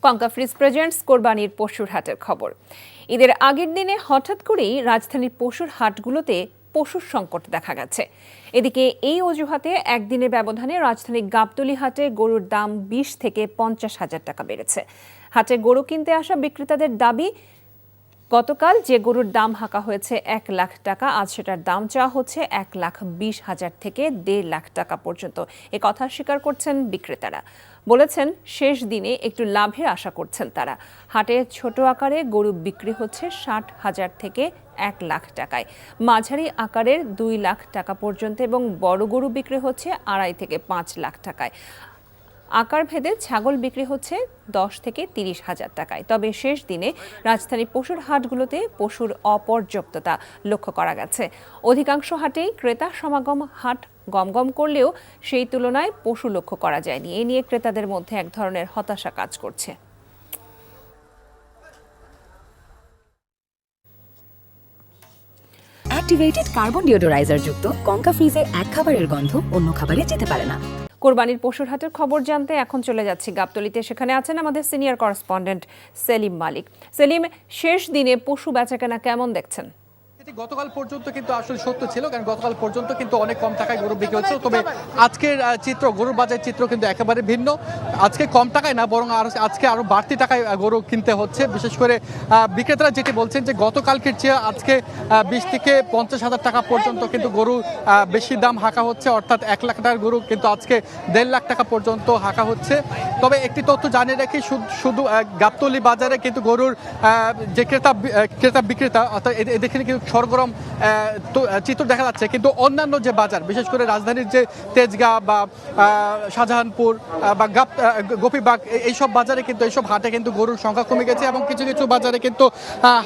কঙ্কা fridge presents কোরবানির পশুর হাটের খবর। ঈদের আগের দিনে হঠাৎ করেই রাজধানীর পশুর হাটগুলোতে পশুর সংকট দেখা গেছে। এদিকে এই অজুহাতে একদিনের ব্যবধানে রাজধানীর গাবতলী হাটে গরুর দাম 20 থেকে 50 হাজার টাকা বেড়েছে। হাটে গরু কিনতে আসা বিক্রেতাদের দাবি, গতকাল যে গরুর দাম হাঁকা হয়েছে 1 লাখ টাকা, আজ সেটার দাম চাওয়া হচ্ছে 1,20,000 থেকে 1.5 লাখ টাকা পর্যন্ত। এ কথা স্বীকার করছেন বিক্রেতারা। বলেছেন শেষ দিনে একটু লাভের আশা করছেন তারা। হাটে ছোট আকারে গরু বিক্রি হচ্ছে 60,000 থেকে 1 লাখ টাকায়, মাঝারি আকারের 2 লাখ টাকা পর্যন্ত এবং বড় গরু বিক্রি হচ্ছে 2.5 থেকে 5 লাখ টাকায়। আকার ভেদে ছাগল বিক্রি হচ্ছে 10 থেকে 30 হাজার টাকায়। তবে শেষ দিনে রাজধানীর পশুর হাটগুলোতে পশুর অপর্যাপ্ততা লক্ষ্য করা গেছে। অধিকাংশ হাটেই ক্রেতা সমাগম হাট গমগম করলেও সেই তুলনায় পশু লক্ষ্য করা যায়নি। এ নিয়ে ক্রেতাদের মধ্যে এক ধরনের হতাশা কাজ করছে। অ্যাক্টিভেটেড কার্বন ডিওডোরাইজার যুক্ত কঙ্কা ফ্রিজের এক খাবারের গন্ধ অন্য খাবারে যেতে পারে না। কোরবানির পশুর হাটের খবর জানতে এখন চলে যাচ্ছি গাবতলীতে। সেখানে আছেন আমাদের সিনিয়র করেসপন্ডেন্ট সেলিম মালিক। সেলিম, শেষ দিনে পশু বেচাকেনা কেমন দেখছেন? গতকাল পর্যন্ত কিন্তু আসলে সত্য ছিল, কারণ গতকাল পর্যন্ত কিন্তু অনেক কম টাকায় গরু বিক্রি হচ্ছে। তবে আজকের চিত্র, গরুর বাজারের চিত্র কিন্তু একেবারে ভিন্ন। আজকে কম টাকায় না, বরং আজকে আরো বাড়তি টাকায় গরু কিনতে হচ্ছে। বিশেষ করে বিক্রেতারা যেটি বলছেন যে গতকালকের চেয়ে আজকে 20 থেকে 50 হাজার টাকা পর্যন্ত কিন্তু গরু বেশি দাম হাঁকা হচ্ছে, অর্থাৎ 1 লাখ টাকার গরু কিন্তু আজকে 1.5 লাখ টাকা পর্যন্ত হাঁকা হচ্ছে। তবে একটি তথ্য জানিয়ে রাখি, শুধু গাবতলী বাজারে কিন্তু গরুর যে ক্রেতা বিক্রেতা, অর্থাৎ এখানে কিন্তু সরগরম চিত্র দেখা যাচ্ছে। কিন্তু অন্যান্য যে বাজার, বিশেষ করে রাজধানীর যে তেজগাঁ বা শাহজাহানপুর বা গোপীবাগ, এইসব বাজারে কিন্তু এইসব হাটে কিন্তু গরুর সংখ্যা কমে গেছে এবং কিছু কিছু বাজারে কিন্তু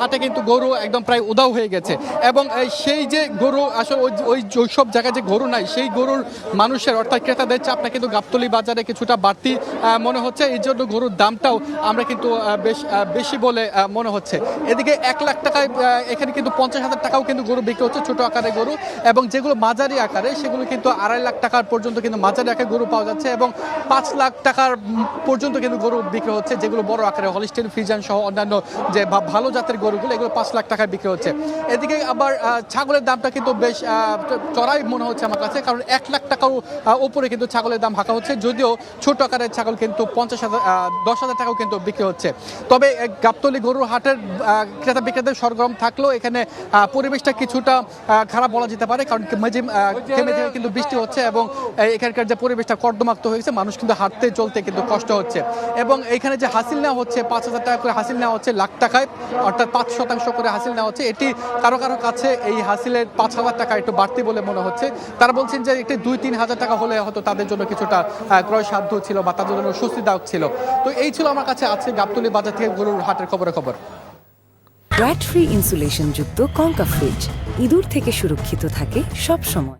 হাটে কিন্তু গরু একদম প্রায় উধাও হয়ে গেছে। এবং সেই যে গরু আসলে ওই সব জায়গায় যে গরু নাই, সেই গরুর মানুষের অর্থাৎ ক্রেতাদের চাপটা কিন্তু গাবতলী বাজারে কিছুটা বাড়তি মনে হচ্ছে। এই জন্য গরুর দামটাও আমরা কিন্তু বেশি বলে মনে হচ্ছে। এদিকে 1 লাখ টাকায় এখানে কিন্তু 50 হাজার টাকাও কিন্তু গরু বিক্রি হচ্ছে, ছোট আকারের গরু। এবং যেগুলো মাঝারি আকারে সেগুলো কিন্তু 2.5 লাখ টাকার পর্যন্ত কিন্তু মাঝারি আকারে গরু পাওয়া যাচ্ছে এবং 5 লাখ টাকার পর্যন্ত কিন্তু গরু বিক্রি হচ্ছে। যেগুলো বড় আকারে হলিস্টিন, ফ্রিজিয়ান সহ অন্যান্য যে ভালো জাতের গরুগুলো, এগুলো 5 লাখ টাকায় বিক্রি হচ্ছে। এদিকে আবার ছাগলের দামটা কিন্তু বেশ চড়াই মনে হচ্ছে আমার কাছে, কারণ 1 লাখ টাকার উপরে কিন্তু ছাগলের দাম হাঁকা হচ্ছে, যদিও ছোট আকারের ছাগল কিন্তু 10 হাজার টাকাও কিন্তু বিক্রি হচ্ছে। তবে গাবতলী গরুর হাটের ক্রেতা বিক্রেতাদের সরগরম থাকলেও এখানে পরিবেশটা কিছুটা খারাপ বলা যেতে পারে, কারণ থেমে কিন্তু বৃষ্টি হচ্ছে এবং এখানকার যে পরিবেশটা কর্দমাক্ত হয়েছে, মানুষ কিন্তু হাঁটতে চলতে কিন্তু কষ্ট হচ্ছে। এবং এখানে যে হাসিল নেওয়া হচ্ছে, 5,000 টাকা করে হাসিল নেওয়া হচ্ছে লাখ টাকায়, অর্থাৎ 5% করে হাসিল নেওয়া হচ্ছে। এটি কারো কারো কাছে এই হাসিলের 5,000 টাকা একটু বাড়তি বলে মনে হচ্ছে। তারা বলছেন যে একটি 2-3 হাজার টাকা হলে হয়তো তাদের জন্য কিছুটা ক্রয় সাধ্য ছিল বা তাদের জন্য স্বস্তিদায়ক ছিল। তো এই ছিল আমার কাছে আছে গাবতলী বাজার থেকে গরুর হাটের খবর। র্যাট ফ্রি ইনসুলেশন যুক্ত কঙ্কা ফ্রিজ ইঁদুর থেকে সুরক্ষিত থাকে সব সময়।